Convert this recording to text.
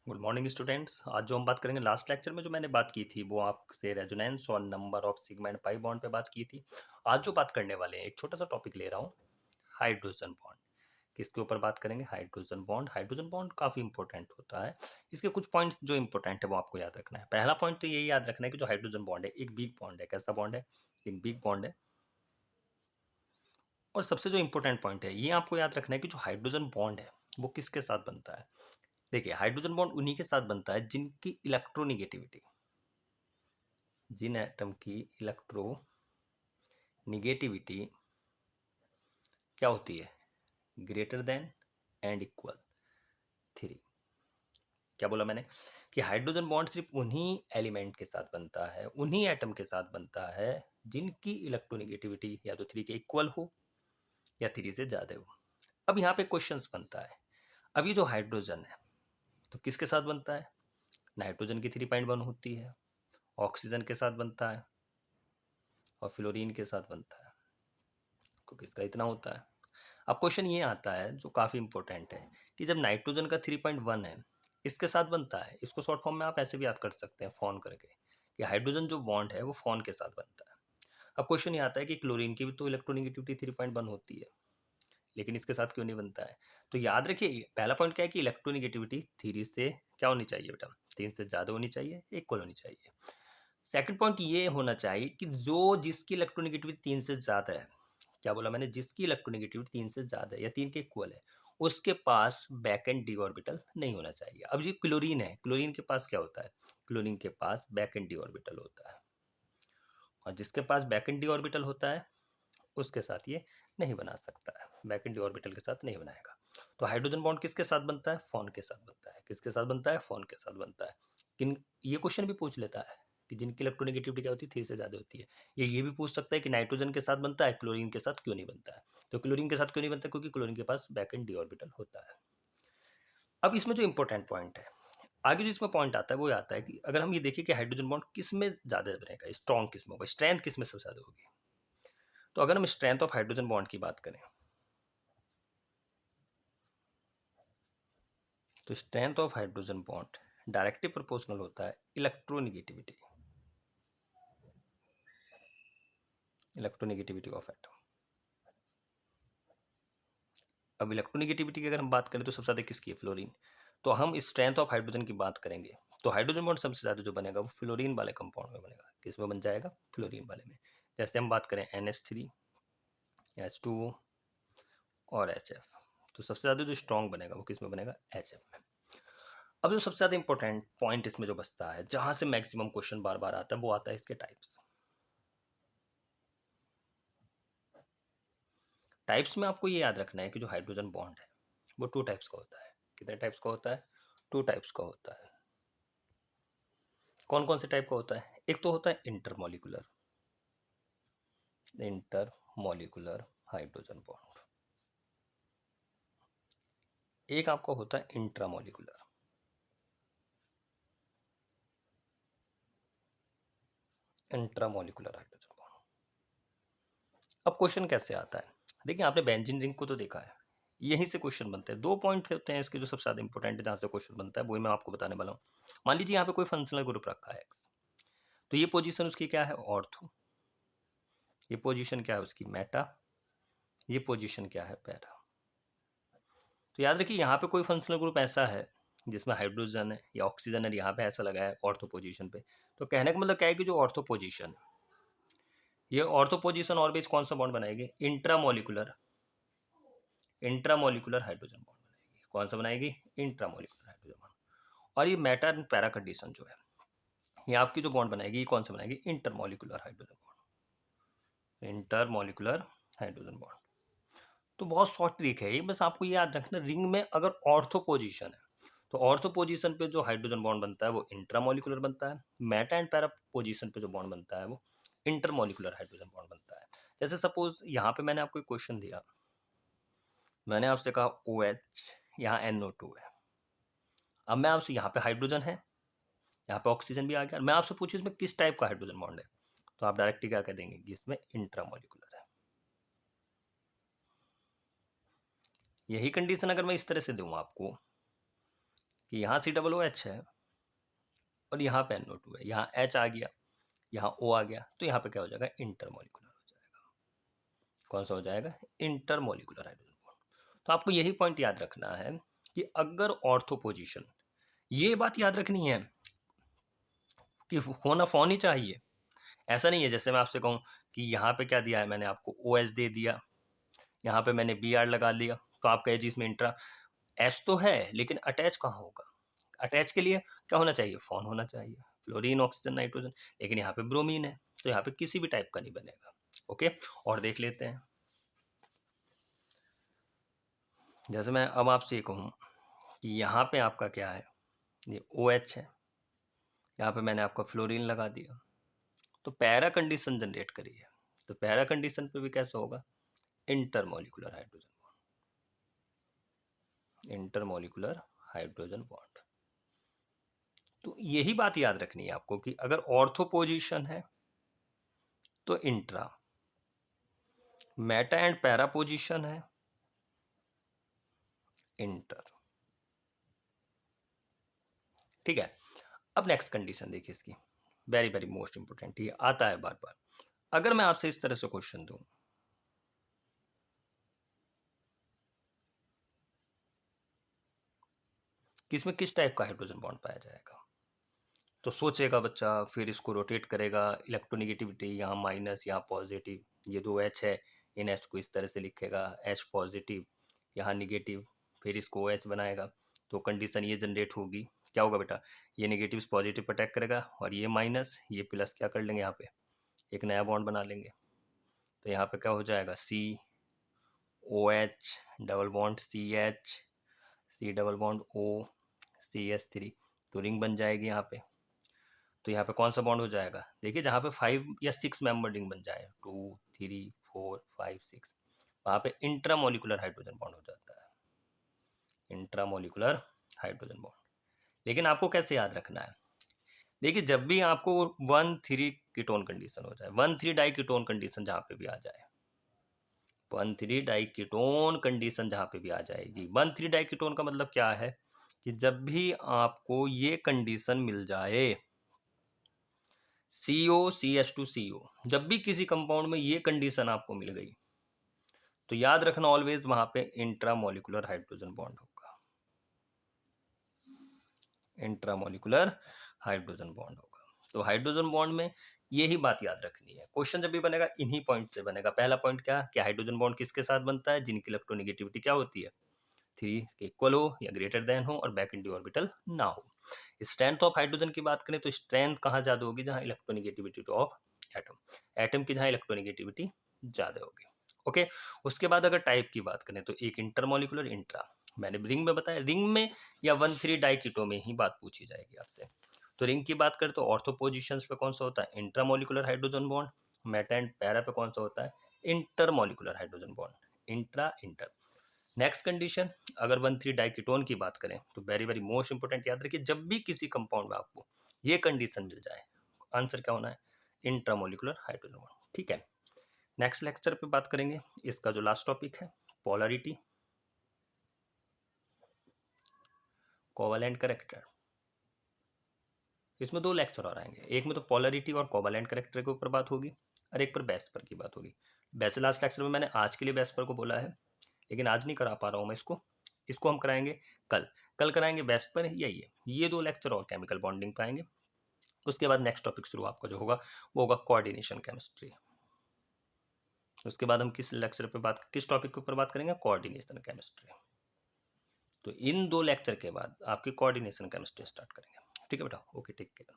Good morning students. आज जो हम बात करेंगे, लास्ट लेक्चर में जो मैंने बात की थी वो आपसे रेजोनेंस और number of sigma and pi bond पे बात की थी। आज जो बात करने वाले हैं, एक छोटा सा टॉपिक ले रहा हूँ, हाइड्रोजन बॉन्ड। किसके ऊपर बात करेंगे? Hydrogen bond. हाइड्रोजन बॉन्ड काफ़ी इंपॉर्टेंट होता है। इसके कुछ पॉइंट्स जो इंपॉर्टेंट है वो आपको याद रखना है। पहला पॉइंट तो यही याद रखना है कि जो हाइड्रोजन बॉन्ड है एक बिग बॉन्ड है। कैसा बॉन्ड है? एक बिग बॉन्ड है। और सबसे जो इंपॉर्टेंट पॉइंट है ये आपको याद रखना है कि जो हाइड्रोजन बॉन्ड है वो किसके साथ बनता है। देखिए, हाइड्रोजन बॉन्ड उन्हीं के साथ बनता है जिनकी इलेक्ट्रोनिगेटिविटी, जिन एटम की इलेक्ट्रोनिगेटिविटी क्या होती है? Greater than and equal 3। क्या बोला मैंने? कि हाइड्रोजन बॉन्ड सिर्फ उन्हीं एलिमेंट के साथ बनता है, उन्हीं एटम के साथ बनता है जिनकी इलेक्ट्रोनिगेटिविटी या तो 3 के इक्वल हो या 3 से ज़्यादा हो। अब यहाँ पे क्वेश्चन बनता है, अब ये जो हाइड्रोजन है तो किसके साथ बनता है? नाइट्रोजन की 3.1 होती है, ऑक्सीजन के साथ बनता है और फ्लोरीन के साथ बनता है। तो किसका इतना होता है? अब क्वेश्चन ये आता है जो काफ़ी इंपॉर्टेंट है कि जब नाइट्रोजन का 3.1 है, इसके साथ बनता है, इसको शॉर्ट फॉर्म में आप ऐसे भी याद कर सकते हैं फोन करके, कि हाइड्रोजन जो बॉन्ड है वो फोन के साथ बनता है। अब क्वेश्चन ये आता है कि क्लोरीन की भी तो इलेक्ट्रोनिगेटिविटी 3.1 होती है, लेकिन इसके साथ क्यों नहीं बनता है? तो याद रखिए, पहला पॉइंट क्या है कि इलेक्ट्रोनिगेटिविटी 3 से क्या होनी चाहिए बेटा? 3 से ज़्यादा होनी चाहिए, इक्वल होनी चाहिए। सेकंड पॉइंट ये होना चाहिए कि जो जिसकी इलेक्ट्रोनिगेटिविटी 3 से ज़्यादा है, क्या बोला मैंने? जिसकी इलेक्ट्रोनेगेटिविटी 3 से ज़्यादा है या 3 के इक्वल है, उसके पास बैक एंड डी ऑर्बिटल नहीं होना चाहिए। अब ये क्लोरीन है, क्लोरीन के पास क्या होता है? क्लोरीन के पास बैक एंड डी ऑर्बिटल होता है, और जिसके पास बैक एंड डी ऑर्बिटल होता है उसके साथ ये नहीं बना सकता है, बैक एंड डी ऑर्बिटल के साथ नहीं बनाएगा। तो हाइड्रोजन बॉन्ड किसके साथ बनता है? फोन के साथ बनता है। किसके साथ बनता है? फोन के साथ बनता है। किन ये क्वेश्चन भी पूछ लेता है कि जिनकी इलेक्ट्रोनेगेटिविटी क्या होती है? 3 से ज़्यादा होती है। ये भी पूछ सकता है कि नाइट्रोजन के साथ बनता है, क्लोरीन के साथ क्यों नहीं बनता है? तो क्लोरीन के साथ क्यों नहीं बनता? क्योंकि क्लोरीन के पास बैक एंड डी ऑर्बिटल होता है। अब इसमें जो इंपॉर्टेंट पॉइंट है, आगे जो इसमें पॉइंट आता है वो आता है कि अगर हम ये देखें कि हाइड्रोजन बॉन्ड किस में ज़्यादा बनेगा, स्ट्रॉन्ग किस में होगा, स्ट्रेंथ किस में सबसे ज़्यादा होगी। तो अगर हम स्ट्रेंथ ऑफ हाइड्रोजन बॉन्ड की बात करें तो strength of hydrogen bond directly proportional होता है इलेक्ट्रोनिगेटिविटी, इलेक्ट्रोनिगेटिविटी ऑफ एटम। अब इलेक्ट्रोनिगेटिविटी की अगर हम बात करें तो सबसे ज़्यादा किसकी है? फ्लोरीन। तो हम स्ट्रेंथ ऑफ हाइड्रोजन की बात करेंगे तो हाइड्रोजन बॉन्ड सबसे ज़्यादा जो बनेगा वो फ्लोरीन वाले कंपाउंड में बनेगा। किस में बन जाएगा? फ्लोरीन वाले में। जैसे हम बात करें NH3, H2O और HF, तो सबसे ज़्यादा जो स्ट्रॉन्ग बनेगा वो किस में बनेगा? HF में। अब जो सबसे ज़्यादा इंपॉर्टेंट पॉइंट इसमें जो बचता है, जहाँ से मैक्सिमम क्वेश्चन बार बार आता है, वो आता है इसके टाइप्स। टाइप्स में आपको ये याद रखना है कि जो हाइड्रोजन बॉन्ड है वो 2 टाइप्स का होता है। कितने टाइप्स का होता है? 2 टाइप्स का होता है। कौन कौन से टाइप का होता है? एक तो होता है इंटरमॉलिक्यूलर, इंटरमॉलिक्यूलर हाइड्रोजन बॉन्ड। एक आपका होता है इंट्रामॉलिक्यूलर, इंट्रामॉलिक्यूलर हाइड्रोजन बॉन्ड। अब क्वेश्चन कैसे आता है? देखिए, आपने बेंजीन रिंग को तो देखा है, यहीं से क्वेश्चन बनते हैं। 2 पॉइंट होते हैं इसके जो सबसे ज़्यादा इंपॉर्टेंट है, जहाँ से क्वेश्चन बनता है, वही मैं आपको बताने वाला हूँ। मान लीजिए यहाँ पे कोई फंक्शनल ग्रुप रखा है एक्स, तो ये पोजीशन उसकी क्या है? ऑर्थो। ये पोजीशन क्या है उसकी? मेटा। ये पोजीशन क्या है? पैरा। तो याद रखिए, यहाँ पे कोई फंक्शनल ग्रुप ऐसा है जिसमें हाइड्रोजन है या ऑक्सीजन है, यहाँ पे ऐसा लगा है ऑर्थो पोजीशन पे। तो कहने का मतलब क्या है कि जो ऑर्थो पोजीशन, ये ऑर्थो पोजीशन ऑर्बिट कौन सा बॉन्ड बनाएगी? इंट्रामोलिकुलर, इंट्रामोलिकुलर हाइड्रोजन बॉन्ड बनाएगी। कौन सा बनाएगी? Intramolecular hydrogen bond. और ये मेटा एंड पैरा कंडीशन जो है, ये आपकी जो बॉन्ड बनाएगी, ये कौन सा बनाएगी? Intermolecular hydrogen bond, intermolecular hydrogen bond. तो बहुत शॉर्ट ट्रिक है ये, बस आपको ये याद रखना, रिंग में अगर ऑर्थो पोजीशन है तो ऑर्थो पोजीशन पे जो हाइड्रोजन बॉन्ड बनता है वो इंट्रामोलिकुलर बनता है। मेटा एंड पैरा पोजीशन पे जो बॉन्ड बनता है वो इंटरमोलिकुलर हाइड्रोजन बॉन्ड बनता है। जैसे सपोज यहाँ पे मैंने आपको एक क्वेश्चन दिया, मैंने आपसे कहा OH, यहाँ NO2 है। अब मैं आपसे, यहाँ पे हाइड्रोजन है, यहाँ पे ऑक्सीजन भी आ गया, मैं आपसे पूछूं इसमें किस टाइप का हाइड्रोजन बॉन्ड है, तो आप डायरेक्टली क्या कह देंगे कि इसमें इंट्रामोलिकुलर है। यही कंडीशन अगर मैं इस तरह से दूं आपको कि यहाँ COOH है और यहाँ पे NO2 है, यहाँ H आ गया, यहाँ O आ गया, तो यहाँ पे क्या हो जाएगा, इंटरमोलिकुलर हो जाएगा। कौन सा हो जाएगा, इंटरमोलिकुलर हाइड्रोजन बॉन्ड। तो आपको यही पॉइंट याद रखना है कि अगर ऑर्थो पोजीशन, ये बात याद रखनी है कि होना फोन ही चाहिए। ऐसा नहीं है जैसे मैं आपसे कहूँ कि यहाँ पे क्या दिया है मैंने आपको, OH दे दिया, यहाँ पे मैंने Br लगा लिया, तो आप कहे जी इसमें इंट्रा एच तो है लेकिन अटैच कहाँ होगा, अटैच के लिए क्या होना चाहिए, फोन होना चाहिए, फ्लोरीन ऑक्सीजन नाइट्रोजन, लेकिन यहाँ पे ब्रोमीन है, तो यहाँ पे किसी भी टाइप का नहीं बनेगा। ओके, और देख लेते हैं। जैसे मैं अब आपसे ये कहूँ कि यहाँ पे आपका क्या है, ये OH है, यहाँ पे मैंने आपका फ्लोरीन लगा दिया, तो पैरा कंडीशन जनरेट करी है, तो पैरा कंडीशन पे भी कैसा होगा, intermolecular hydrogen bond, intermolecular hydrogen bond. तो यही बात याद रखनी है आपको कि अगर ऑर्थो पोजीशन है तो intra, Meta and para position है इंटर। ठीक है, अब नेक्स्ट कंडीशन देखिए इसकी, वेरी वेरी मोस्ट इंपोर्टेंट, ये आता है बार बार। अगर मैं आपसे इस तरह से क्वेश्चन दूं कि इसमें किस टाइप का हाइड्रोजन बॉन्ड पाया जाएगा, तो सोचेगा बच्चा, फिर इसको रोटेट करेगा, इलेक्ट्रोनिगेटिविटी यहाँ माइनस, यहाँ पॉजिटिव, ये दो H है, इन H को इस तरह से लिखेगा, H पॉजिटिव, यहाँ निगेटिव, फिर इसको OH बनाएगा, तो कंडीशन ये जनरेट होगी, क्या होगा बेटा, ये निगेटिव पॉजिटिव अटैक करेगा और ये माइनस ये प्लस क्या कर लेंगे, यहाँ पे एक नया बॉन्ड बना लेंगे, तो यहाँ पे क्या हो जाएगा, COH double bond CH, C double bond O CH3, तो रिंग बन जाएगी यहाँ पे। तो यहाँ पे कौन सा बॉन्ड हो जाएगा, देखिए जहाँ पे 5 या 6 मेंबर रिंग बन जाए, 2 3 4 5 6, वहाँ पे इंट्रामोलिकुलर हाइड्रोजन बॉन्ड हो जाता है, इंट्रामोलिकुलर हाइड्रोजन बॉन्ड। लेकिन आपको कैसे याद रखना है, देखिए जब भी आपको 1,3 कीटोन कंडीशन हो जाए, 1,3 डाई कीटोन कंडीशन जहाँ पे भी आ जाए, 1,3 डाई कीटोन कंडीशन जहाँ पे भी आ जाएगी, 1,3 डाई कीटोन का मतलब क्या है कि जब भी आपको ये कंडीशन मिल जाए, COCH2CO, जब भी किसी कंपाउंड में ये कंडीशन आपको मिल गई, तो याद रखना ऑलवेज वहां पे इंट्रामोलिकुलर हाइड्रोजन बॉन्ड होगा, इंट्रामोलिकुलर हाइड्रोजन बॉन्ड होगा। तो हाइड्रोजन बॉन्ड में यही बात याद रखनी है, क्वेश्चन जब भी बनेगा इन्हीं पॉइंट से बनेगा। पहला पॉइंट क्या कि हाइड्रोजन बॉन्ड किसके साथ बनता है, जिनकी इलेक्ट्रोनेगेटिविटी क्या होती है, 3 के इक्वल हो या ग्रेटर देन हो और बैक इंटू ऑर्बिटल ना हो। स्ट्रेंथ ऑफ हाइड्रोजन की बात करें तो स्ट्रेंथ कहाँ ज्यादा होगी, जहां इलेक्ट्रोनेगेटिविटी ऑफ एटम, एटम की जहां इलेक्ट्रोनेगेटिविटी ज्यादा होगी। ओके, उसके बाद अगर टाइप की बात करें तो एक इंटरमोलिकुलर, इंट्रा, मैंने रिंग में बताया, रिंग में या 1,3 डाइकीटो में ही बात पूछी जाएगी आपसे। तो रिंग की बात करें तो ऑर्थो पोजिशंस पे कौन सा होता है, intramolecular hydrogen bond, Meta and para पे कौन सा होता है, intermolecular hydrogen bond, intra inter. Next condition, अगर 1,3 डाइकीटोन की बात करें तो वेरी वेरी मोस्ट इंपोर्टेंट याद रखिए, जब भी किसी कंपाउंड में आपको ये कंडीशन मिल जाए, आंसर क्या होना है, इंट्रामोलिकुलर हाइड्रोजन बॉन्ड। ठीक है, नेक्स्ट लेक्चर पे बात करेंगे इसका जो लास्ट टॉपिक है, पोलैरिटी, कोवैलेंट कैरेक्टर। इसमें 2 लेक्चर और आएंगे, एक में तो पोलैरिटी और कोवैलेंट कैरेक्टर के ऊपर बात होगी और एक पर बेस्पर की बात होगी। वैसे लास्ट लेक्चर में मैंने आज के लिए बेस्पर को बोला है, लेकिन आज नहीं करा पा रहा हूँ मैं इसको, इसको हम कराएंगे कल, कल कराएंगे बेस्पर या ये 2 लेक्चर और केमिकल बॉन्डिंग पाएंगे। उसके बाद नेक्स्ट टॉपिक शुरू आपका जो होगा वो होगा कोऑर्डिनेशन केमिस्ट्री। उसके बाद हम किस लेक्चर पे बात, किस टॉपिक के ऊपर बात करेंगे, कोऑर्डिनेशन केमिस्ट्री। तो इन 2 लेक्चर के बाद आपकी कोऑर्डिनेशन केमिस्ट्री स्टार्ट करेंगे। ठीक है बेटा, ओके, टेक केयर।